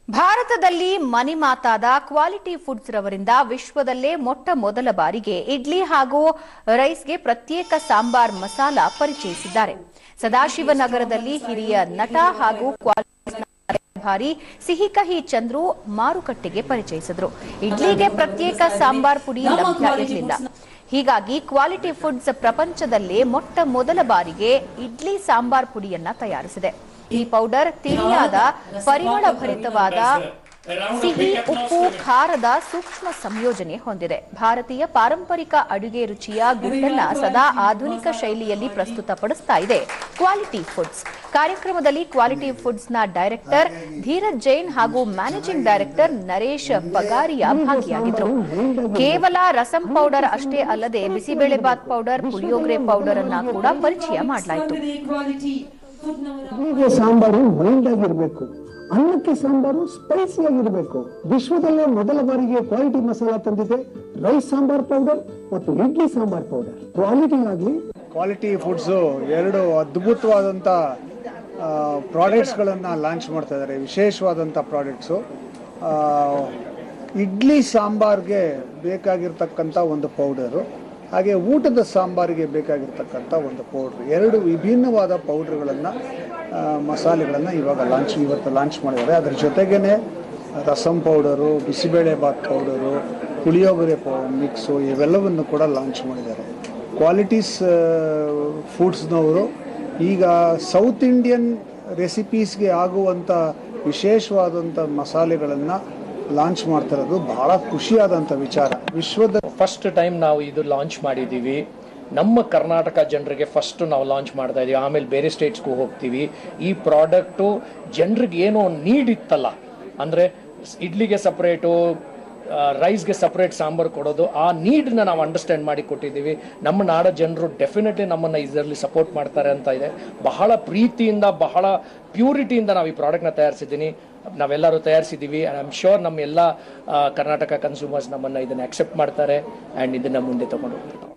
ಭಾರತದಲ್ಲಿ ಮನಿ ಮಾತಾದ quality foods ರವರಿಂದ ವಿಶ್ವದಲ್ಲೇ ಮೊಟ್ಟ ಮೊದಲ ಬಾರಿಗೆ ಇಡ್ಲಿ ಹಾಗೂ ರೈಸ್ಗೆ ಪ್ರತ್ಯೇಕ ಸಾಂಬಾರ್ ಮಸಾಲ ಪರಿಚಯಿಸಿದ್ದಾರೆ. ಸದಾಶಿವನಗರದಲ್ಲಿ ಹಿರಿಯ ನಟ ಹಾಗೂ ಭಾರಿ ಸಿಹಿ ಕಹಿ ಚಂದ್ರು ಮಾರುಕಟ್ಟೆಗೆ ಪರಿಚಯಿಸಿದ್ರು. ಇಡ್ಲಿಗೆ ಪ್ರತ್ಯೇಕ ಸಾಂಬಾರ್ ಪುಡಿ ಲಭ್ಯ ಇರಲಿಲ್ಲ. ಹೀಗಾಗಿ ಕ್ವಾಲಿಟಿ ಫುಡ್ಸ್ ಪ್ರಪಂಚದಲ್ಲೇ ಮೊಟ್ಟ ಮೊದಲ ಬಾರಿಗೆ ಇಡ್ಲಿ ಸಾಂಬಾರ್ ಪುಡಿಯನ್ನ ತಯಾರಿಸಿದೆ. ಈ ಪೌಡರ್ ತಿಳಿಯಾದ ಪರಿಮಳ ಭರಿತವಾದ ಸಿಹಿ ಉಪ್ಪು ಖಾರದ ಸೂಕ್ಷ್ಮ ಸಂಯೋಜನೆ ಹೊಂದಿದೆ. ಭಾರತೀಯ ಪಾರಂಪರಿಕ ಅಡುಗೆ ರುಚಿಯ ಗುಟ್ಟನ್ನ ಸದಾ ಆಧುನಿಕ ಶೈಲಿಯಲ್ಲಿ ಪ್ರಸ್ತುತಪಡಿಸ್ತಾ ಇದೆ ಕ್ವಾಲಿಟಿ ಫುಡ್ಸ್. ಕಾರ್ಯಕ್ರಮದಲ್ಲಿ ಕ್ವಾಲಿಟಿ ಫುಡ್ಸ್ ನ ಡೈರೆಕ್ಟರ್ ಧೀರಜ್ ಜೈನ್ ಹಾಗೂ ಮ್ಯಾನೇಜಿಂಗ್ ಡೈರೆಕ್ಟರ್ ನರೇಶ್ ಪಗಾರಿಯಾ ಭಾಗಿಯಾಗಿದ್ರು. ಕೇವಲ ರಸಂ ಪೌಡರ್ ಅಷ್ಟೇ ಅಲ್ಲದೆ ಬಿಸಿಬೇಳೆಬಾತ್ ಪೌಡರ್, ಪುಳಿಯೋಗರೆ ಪೌಡರ್ ಅನ್ನ ಕೂಡ ಪರಿಚಯ ಮಾಡಲಾಯಿತು. ಸಾಂಬಾರು ಮೈಲ್ಡ್ ಆಗಿರಬೇಕು, ಅನ್ನಕ್ಕೆ ಸಾಂಬಾರು ಸ್ಪೈಸಿ ಆಗಿರಬೇಕು. ವಿಶ್ವದಲ್ಲೇ ಮೊದಲ ಬಾರಿಗೆ ಕ್ವಾಲಿಟಿ ಮಸಾಲಾ ತಂದಿದೆ ರೈಸ್ ಸಾಂಬಾರ್ ಪೌಡರ್ ಮತ್ತು idli sambar powder. Quality foods ಎರಡು ಅದ್ಭುತವಾದಂಥ ಪ್ರಾಡಕ್ಟ್ಸ್ಗಳನ್ನು ಲಾಂಚ್ ಮಾಡ್ತಾ ಇದ್ದಾರೆ. ವಿಶೇಷವಾದಂಥ ಪ್ರಾಡಕ್ಟ್ಸು. ಇಡ್ಲಿ ಸಾಂಬಾರ್ಗೆ ಬೇಕಾಗಿರ್ತಕ್ಕಂಥ ಒಂದು ಪೌಡರು, ಹಾಗೆ ಊಟದ ಸಾಂಬಾರಿಗೆ ಬೇಕಾಗಿರ್ತಕ್ಕಂಥ ಒಂದು ಪೌಡ್ರ್, ಎರಡು ವಿಭಿನ್ನವಾದ ಪೌಡ್ರ್ಗಳನ್ನು ಮಸಾಲೆಗಳನ್ನು ಇವತ್ತು ಲಾಂಚ್ ಮಾಡಿದ್ದಾರೆ. ಅದರ ಜೊತೆಗೇ rasam powder, bisibelebath powder, puliyogare mix ಇವೆಲ್ಲವನ್ನು ಕೂಡ ಲಾಂಚ್ ಮಾಡಿದ್ದಾರೆ. ಕ್ವಾಲಿಟೀಸ್ ಫುಡ್ಸ್ನವರು ಈಗ ಸೌತ್ ಇಂಡಿಯನ್ ರೆಸಿಪೀಸ್ಗೆ ಆಗುವಂಥ ವಿಶೇಷವಾದಂಥ ಮಸಾಲೆಗಳನ್ನು ಲಾಂಚ್ ಮಾಡ್ತಿರೋದು ಬಹಳ ಖುಷಿಯಾದಂಥ ವಿಚಾರ. ವಿಶ್ವದ ಫಸ್ಟ್ ಟೈಮ್ ನಾವು ಇದು ಲಾಂಚ್ ಮಾಡಿದ್ದೀವಿ. ನಮ್ಮ ಕರ್ನಾಟಕ ಜನರಿಗೆ ಫಸ್ಟ್ ನಾವು ಲಾಂಚ್ ಮಾಡ್ತಾ ಇದ್ದೀವಿ. ಆಮೇಲೆ ಬೇರೆ ಸ್ಟೇಟ್ಸ್ಗೂ ಹೋಗ್ತೀವಿ. ಈ ಪ್ರಾಡಕ್ಟು ಜನರಿಗೆ ಏನೋ ನೀಡ್ ಇತ್ತಲ್ಲ, ಅಂದರೆ ಇಡ್ಲಿಗೆ ಸಪ್ರೇಟು, ರೈಸ್ಗೆ ಸಪ್ರೇಟ್ ಸಾಂಬಾರು ಕೊಡೋದು, ಆ ನೀಡನ್ನ ನಾವು ಅಂಡರ್ಸ್ಟ್ಯಾಂಡ್ ಮಾಡಿ ಕೊಟ್ಟಿದ್ದೀವಿ. ನಮ್ಮ ನಾಡ ಜನರು ಡೆಫಿನೆಟ್ಲಿ ನಮ್ಮನ್ನು ಇದರಲ್ಲಿ ಸಪೋರ್ಟ್ ಮಾಡ್ತಾರೆ ಅಂತ ಇದೆ. ಬಹಳ ಪ್ರೀತಿಯಿಂದ, ಬಹಳ ಪ್ಯೂರಿಟಿಯಿಂದ ನಾವು ಈ ಪ್ರಾಡಕ್ಟ್ನ ನಾವೆಲ್ಲರೂ ತಯಾರಿಸಿದ್ದೀವಿ. ಐ ಆಮ್ ಶ್ಯೂರ್ ನಮ್ಮ ಎಲ್ಲ ಕರ್ನಾಟಕ ಕನ್ಸ್ಯೂಮರ್ಸ್ ನಮ್ಮನ್ನು ಇದನ್ನು ಅಕ್ಸೆಪ್ಟ್ ಮಾಡ್ತಾರೆ ಆ್ಯಂಡ್ ಇದನ್ನು ಮುಂದೆ ತಗೊಂಡು ಹೋಗ್ತಾರೆ.